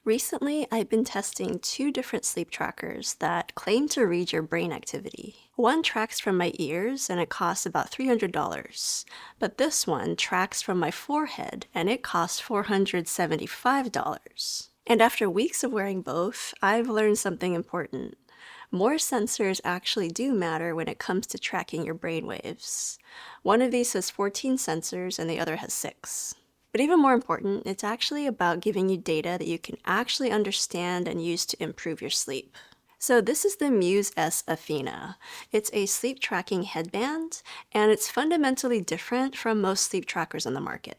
Recently, I've been testing two different sleep trackers that claim to read your brain activity. One tracks from my ears and it costs about $300, but this one tracks from my forehead and it costs $475. And after weeks of wearing both, I've learned something important. More sensors actually do matter when it comes to tracking your brainwaves. One of these has 14 sensors and the other has 6. But even more important, it's actually about giving you data that you can actually understand and use to improve your sleep. So this is the Muse S Athena. It's a sleep tracking headband, and it's fundamentally different from most sleep trackers on the market.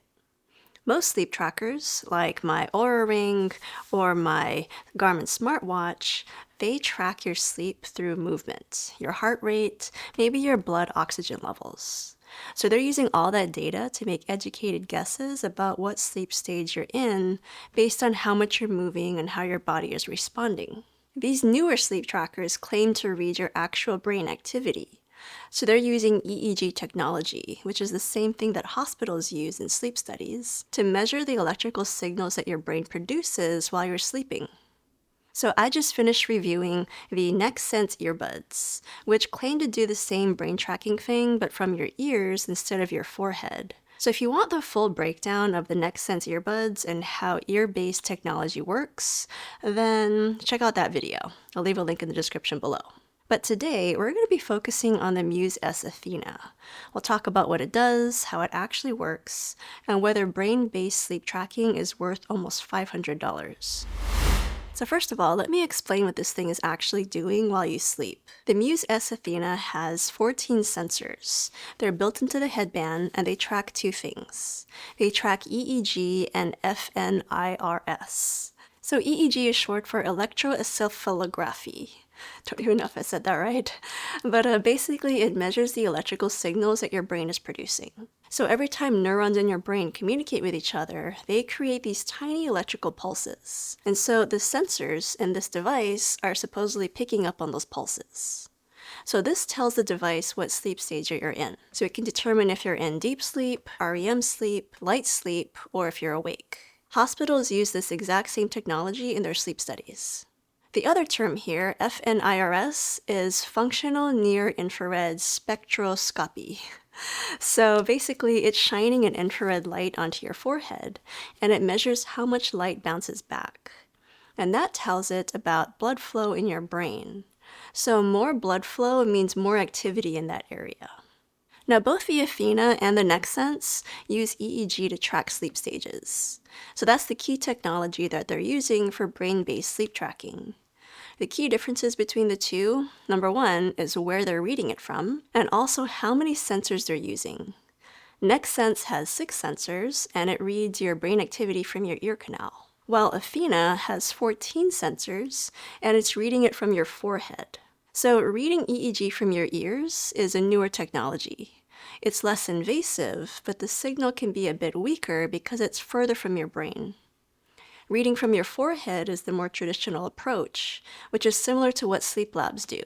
Most sleep trackers, like my Oura Ring or my Garmin smartwatch, they track your sleep through movement, your heart rate, maybe your blood oxygen levels. So they're using all that data to make educated guesses about what sleep stage you're in based on how much you're moving and how your body is responding. These newer sleep trackers claim to read your actual brain activity. So they're using EEG technology, which is the same thing that hospitals use in sleep studies, to measure the electrical signals that your brain produces while you're sleeping. So I just finished reviewing the NextSense earbuds, which claim to do the same brain tracking thing, but from your ears instead of your forehead. So if you want the full breakdown of the NextSense earbuds and how ear-based technology works, then check out that video. I'll leave a link in the description below. But today, we're going to be focusing on the Muse S Athena. We'll talk about what it does, how it actually works, and whether brain-based sleep tracking is worth almost $500. So first of all, let me explain what this thing is actually doing while you sleep. The Muse S Athena has 14 sensors. They're built into the headband and they track two things. They track EEG and FNIRS. So EEG is short for electroencephalography. Don't even know if I said that right. But basically it measures the electrical signals that your brain is producing. So every time neurons in your brain communicate with each other, they create these tiny electrical pulses. And so the sensors in this device are supposedly picking up on those pulses. So this tells the device what sleep stage you're in. So it can determine if you're in deep sleep, REM sleep, light sleep, or if you're awake. Hospitals use this exact same technology in their sleep studies. The other term here, FNIRS, is functional near-infrared spectroscopy. So basically, it's shining an infrared light onto your forehead, and it measures how much light bounces back. And that tells it about blood flow in your brain. So more blood flow means more activity in that area. Now, both the Athena and the NextSense use EEG to track sleep stages. So that's the key technology that they're using for brain-based sleep tracking. The key differences between the two, number one, is where they're reading it from, and also how many sensors they're using. NextSense has 6 sensors, and it reads your brain activity from your ear canal, while Athena has 14 sensors, and it's reading it from your forehead. So reading EEG from your ears is a newer technology. It's less invasive, but the signal can be a bit weaker because it's further from your brain. Reading from your forehead is the more traditional approach, which is similar to what sleep labs do.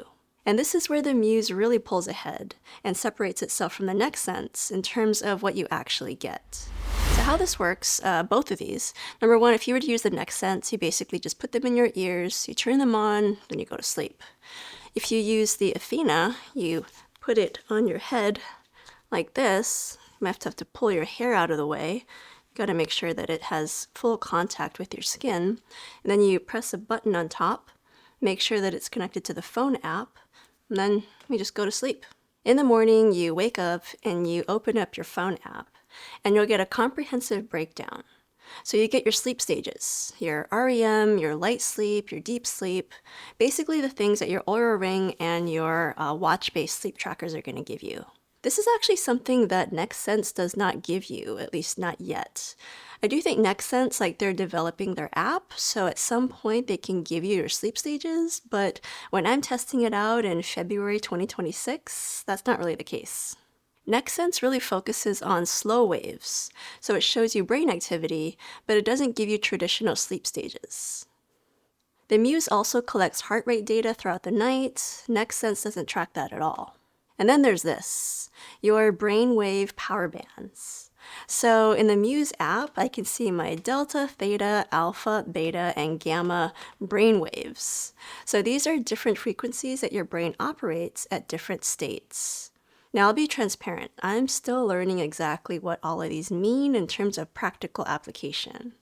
And this is where the Muse really pulls ahead and separates itself from the NextSense in terms of what you actually get. So how this works, both of these, number one, if you were to use the NextSense, you basically just put them in your ears, you turn them on, then you go to sleep. If you use the Athena, you put it on your head like this. You might have to pull your hair out of the way. You got to make sure that it has full contact with your skin. And then you press a button on top, make sure that it's connected to the phone app, and then you just go to sleep. In the morning, you wake up and you open up your phone app, and you'll get a comprehensive breakdown. So you get your sleep stages, your REM, your light sleep, your deep sleep, basically the things that your Oura Ring and your watch-based sleep trackers are going to give you. This is actually something that NextSense does not give you, at least not yet. I do think NextSense, like they're developing their app, so at some point they can give you your sleep stages, but when I'm testing it out in February 2026, that's not really the case. NextSense really focuses on slow waves, so it shows you brain activity, but it doesn't give you traditional sleep stages. The Muse also collects heart rate data throughout the night. NextSense doesn't track that at all. And then there's this, your brainwave power bands. So in the Muse app, I can see my delta, theta, alpha, beta, and gamma brain waves. So these are different frequencies that your brain operates at different states. Now, I'll be transparent. I'm still learning exactly what all of these mean in terms of practical application.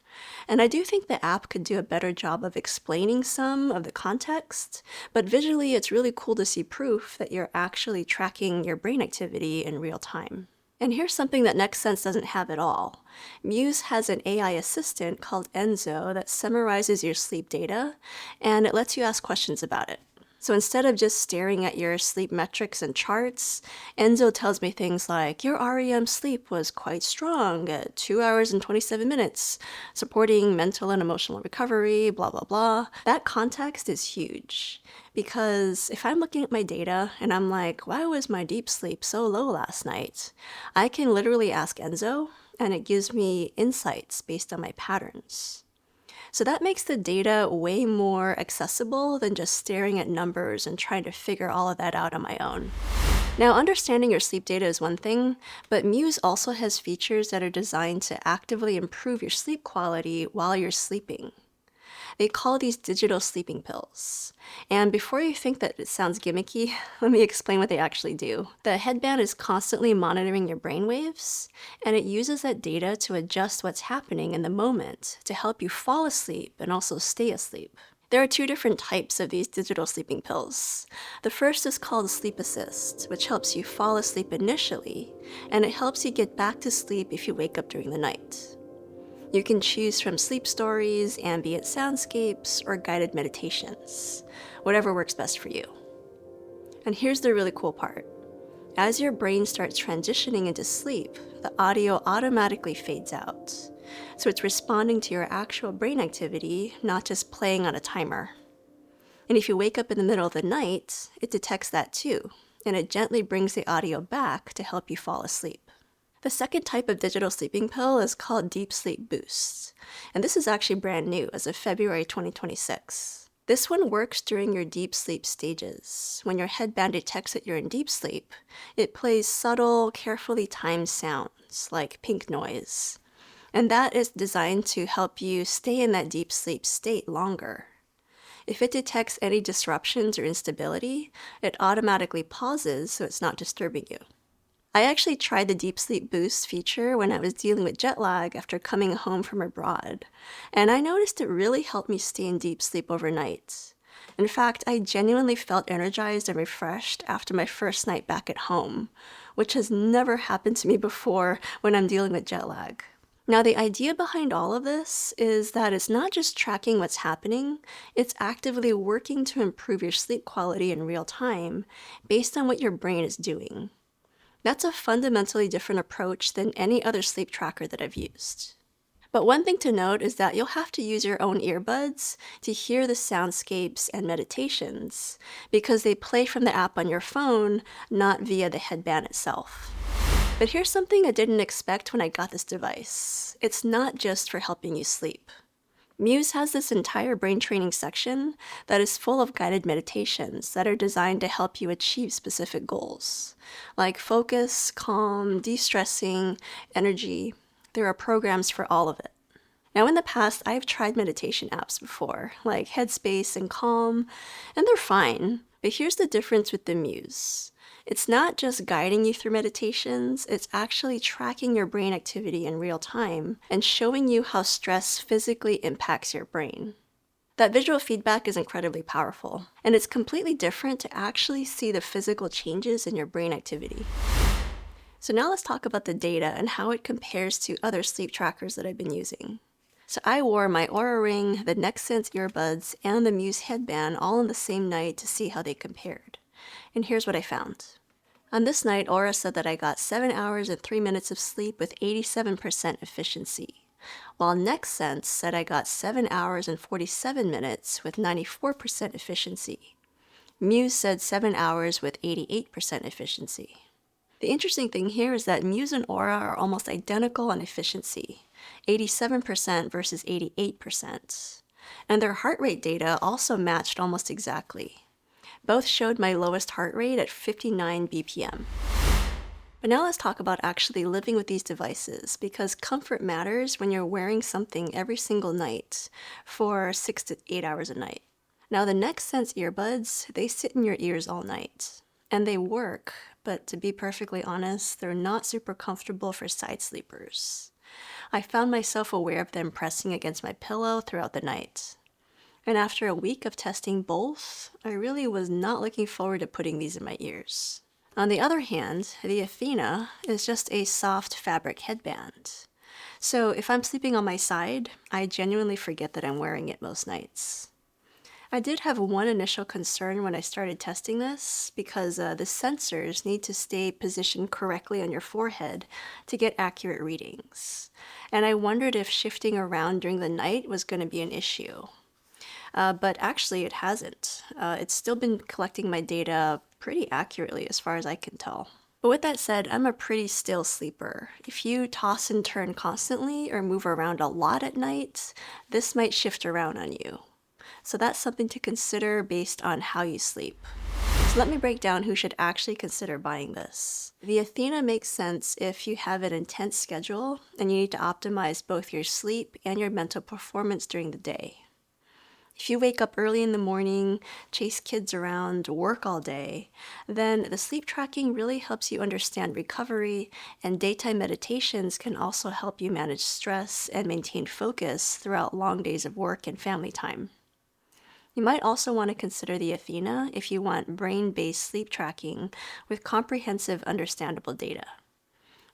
And I do think the app could do a better job of explaining some of the context, but visually it's really cool to see proof that you're actually tracking your brain activity in real time. And here's something that NextSense doesn't have at all. Muse has an AI assistant called Enzo that summarizes your sleep data, and it lets you ask questions about it. So instead of just staring at your sleep metrics and charts, Enzo tells me things like, your REM sleep was quite strong at 2 hours and 27 minutes, supporting mental and emotional recovery, blah, blah, blah. That context is huge. Because if I'm looking at my data and I'm like, why was my deep sleep so low last night? I can literally ask Enzo, and it gives me insights based on my patterns. So that makes the data way more accessible than just staring at numbers and trying to figure all of that out on my own. Now, understanding your sleep data is one thing, but Muse also has features that are designed to actively improve your sleep quality while you're sleeping. They call these digital sleeping pills. And before you think that it sounds gimmicky, let me explain what they actually do. The headband is constantly monitoring your brain waves, and it uses that data to adjust what's happening in the moment to help you fall asleep and also stay asleep. There are two different types of these digital sleeping pills. The first is called Sleep Assist, which helps you fall asleep initially, and it helps you get back to sleep if you wake up during the night. You can choose from sleep stories, ambient soundscapes, or guided meditations, whatever works best for you. And here's the really cool part. As your brain starts transitioning into sleep, the audio automatically fades out. So it's responding to your actual brain activity, not just playing on a timer. And if you wake up in the middle of the night, it detects that too, and it gently brings the audio back to help you fall asleep. The second type of digital sleeping pill is called Deep Sleep Boost, and this is actually brand new as of February 2026. This one works during your deep sleep stages. When your headband detects that you're in deep sleep, it plays subtle, carefully timed sounds like pink noise, and that is designed to help you stay in that deep sleep state longer. If it detects any disruptions or instability, it automatically pauses so it's not disturbing you. I actually tried the Deep Sleep Boost feature when I was dealing with jet lag after coming home from abroad, and I noticed it really helped me stay in deep sleep overnight. In fact, I genuinely felt energized and refreshed after my first night back at home, which has never happened to me before when I'm dealing with jet lag. Now, the idea behind all of this is that it's not just tracking what's happening, it's actively working to improve your sleep quality in real time based on what your brain is doing. That's a fundamentally different approach than any other sleep tracker that I've used. But one thing to note is that you'll have to use your own earbuds to hear the soundscapes and meditations because they play from the app on your phone, not via the headband itself. But here's something I didn't expect when I got this device. It's not just for helping you sleep. Muse has this entire brain training section that is full of guided meditations that are designed to help you achieve specific goals, like focus, calm, de-stressing, energy. There are programs for all of it. Now, in the past, I've tried meditation apps before, like Headspace and Calm, and they're fine. But here's the difference with the Muse. It's not just guiding you through meditations, it's actually tracking your brain activity in real time and showing you how stress physically impacts your brain. That visual feedback is incredibly powerful, and it's completely different to actually see the physical changes in your brain activity. So now let's talk about the data and how it compares to other sleep trackers that I've been using. So I wore my Oura Ring, the NextSense earbuds, and the Muse headband all on the same night to see how they compared. And here's what I found. On this night, Oura said that I got 7 hours and 3 minutes of sleep with 87% efficiency, while NextSense said I got 7 hours and 47 minutes with 94% efficiency. Muse said 7 hours with 88% efficiency. The interesting thing here is that Muse and Oura are almost identical on efficiency, 87% versus 88%. And their heart rate data also matched almost exactly. Both showed my lowest heart rate at 59 BPM. But now let's talk about actually living with these devices because comfort matters when you're wearing something every single night for 6 to 8 hours a night. Now, the Next Sense earbuds, they sit in your ears all night and they work, but to be perfectly honest, they're not super comfortable for side sleepers. I found myself aware of them pressing against my pillow throughout the night. And after a week of testing both, I really was not looking forward to putting these in my ears. On the other hand, the Athena is just a soft fabric headband. So if I'm sleeping on my side, I genuinely forget that I'm wearing it most nights. I did have one initial concern when I started testing this because the sensors need to stay positioned correctly on your forehead to get accurate readings. And I wondered if shifting around during the night was going to be an issue. But actually, it hasn't. It's still been collecting my data pretty accurately as far as I can tell. But with that said, I'm a pretty still sleeper. If you toss and turn constantly or move around a lot at night, this might shift around on you. So that's something to consider based on how you sleep. So let me break down who should actually consider buying this. The Athena makes sense if you have an intense schedule and you need to optimize both your sleep and your mental performance during the day. If you wake up early in the morning, chase kids around, work all day, then the sleep tracking really helps you understand recovery, and daytime meditations can also help you manage stress and maintain focus throughout long days of work and family time. You might also want to consider the Athena if you want brain-based sleep tracking with comprehensive, understandable data.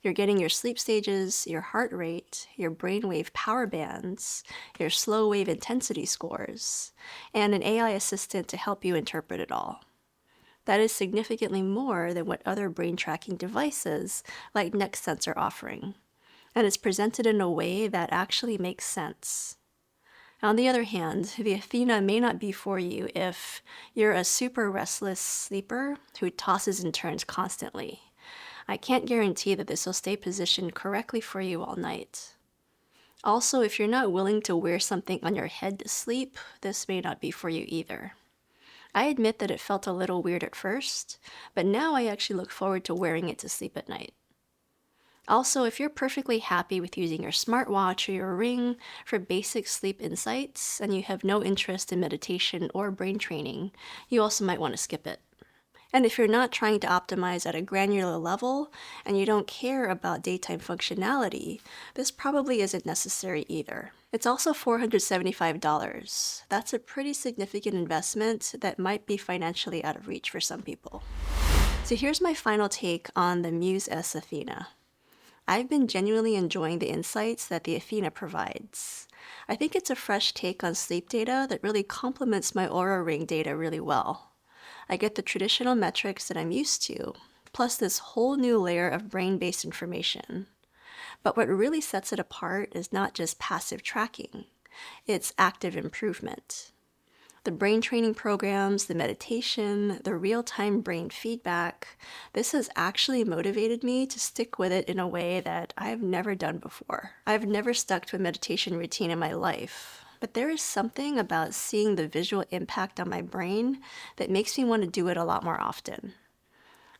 You're getting your sleep stages, your heart rate, your brainwave power bands, your slow wave intensity scores, and an AI assistant to help you interpret it all. That is significantly more than what other brain tracking devices like Next Sense are offering, and it's presented in a way that actually makes sense. On the other hand, the Athena may not be for you if you're a super restless sleeper who tosses and turns constantly. I can't guarantee that this will stay positioned correctly for you all night. Also, if you're not willing to wear something on your head to sleep, this may not be for you either. I admit that it felt a little weird at first, but now I actually look forward to wearing it to sleep at night. Also, if you're perfectly happy with using your smartwatch or your ring for basic sleep insights and you have no interest in meditation or brain training, you also might want to skip it. And if you're not trying to optimize at a granular level and you don't care about daytime functionality, this probably isn't necessary either. It's also $475. That's a pretty significant investment that might be financially out of reach for some people. So here's my final take on the Muse S Athena. I've been genuinely enjoying the insights that the Athena provides. I think it's a fresh take on sleep data that really complements my Aura Ring data really well. I get the traditional metrics that I'm used to, plus this whole new layer of brain-based information. But what really sets it apart is not just passive tracking, it's active improvement. The brain training programs, the meditation, the real-time brain feedback, this has actually motivated me to stick with it in a way that I've never done before. I've never stuck to a meditation routine in my life. But there is something about seeing the visual impact on my brain that makes me want to do it a lot more often.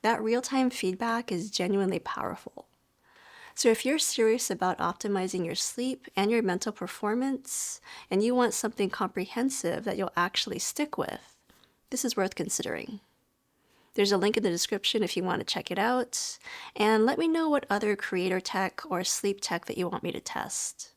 That real-time feedback is genuinely powerful. So if you're serious about optimizing your sleep and your mental performance, and you want something comprehensive that you'll actually stick with, this is worth considering. There's a link in the description if you want to check it out, and let me know what other creator tech or sleep tech that you want me to test.